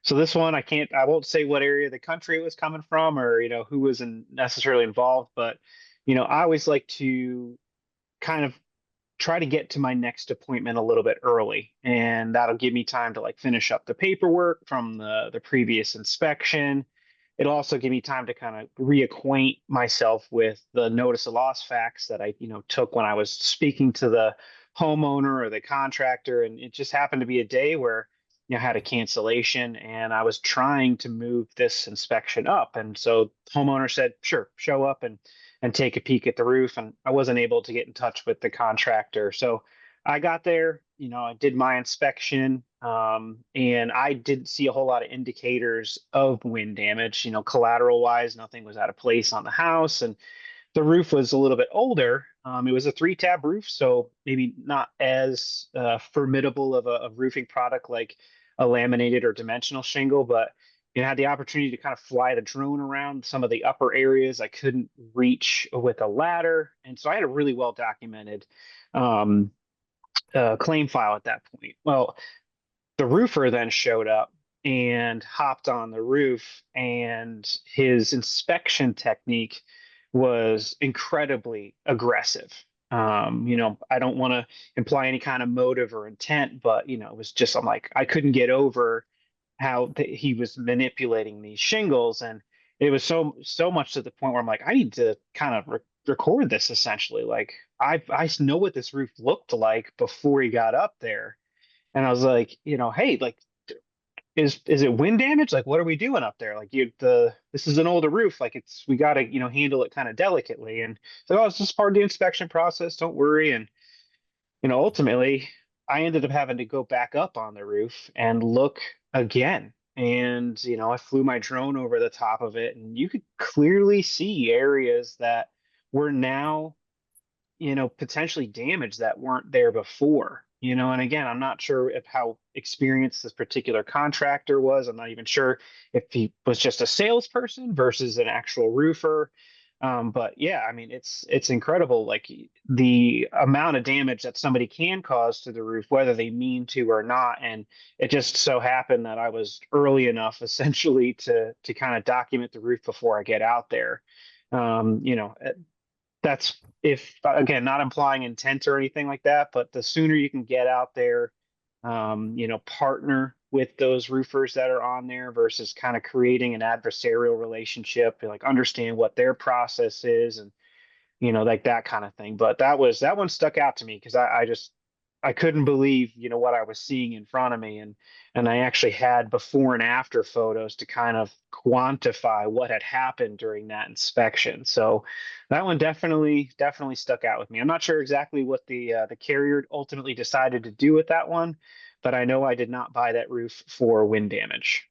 So this one, I won't say what area of the country it was coming from or, who was necessarily involved, but, I always like to kind of try to get to my next appointment a little bit early. And that'll give me time to like finish up the paperwork from the previous inspection. It'll also give me time to kind of reacquaint myself with the notice of loss facts that I, took when I was speaking to the homeowner or the contractor. And it just happened to be a day where, I had a cancellation and I was trying to move this inspection up. And so the homeowner said, sure, show up and take a peek at the roof. And I wasn't able to get in touch with the contractor. So I got there, I did my inspection, and I didn't see a whole lot of indicators of wind damage. Collateral wise, nothing was out of place on the house. And the roof was a little bit older. It was a three-tab roof, so maybe not as formidable of a roofing product like a laminated or dimensional shingle, but had the opportunity to kind of fly the drone around some of the upper areas I couldn't reach with a ladder, and so I had a really well documented um, claim file at that point. Well, the roofer then showed up and hopped on the roof, and his inspection technique was incredibly aggressive. I don't want to imply any kind of motive or intent, but it was just I'm like I couldn't get over how he was manipulating these shingles, and it was so much to the point where I'm like I need to kind of record this essentially. Like I know what this roof looked like before he got up there, and I was like, hey, like, is it wind damage? Like, what are we doing up there? Like, this is an older roof. Like, we got to handle it kind of delicately. And so, oh, it's just part of the inspection process. Don't worry. And ultimately, I ended up having to go back up on the roof and look again. And I flew my drone over the top of it, and you could clearly see areas that were now potentially damaged that weren't there before. And again, I'm not sure if how experienced this particular contractor was. I'm not even sure if he was just a salesperson versus an actual roofer. But yeah, I mean, it's incredible, like the amount of damage that somebody can cause to the roof, whether they mean to or not. And it just so happened that I was early enough, essentially, to kind of document the roof before I get out there. Um, you know, that's if again not implying intent or anything like that, but the sooner you can get out there, partner with those roofers that are on there versus kind of creating an adversarial relationship, like understand what their process is and like that kind of thing. But that one stuck out to me because I just I couldn't believe, what I was seeing in front of me. And I actually had before and after photos to kind of quantify what had happened during that inspection. So that one definitely stuck out with me. I'm not sure exactly what the carrier ultimately decided to do with that one, but I know I did not buy that roof for wind damage.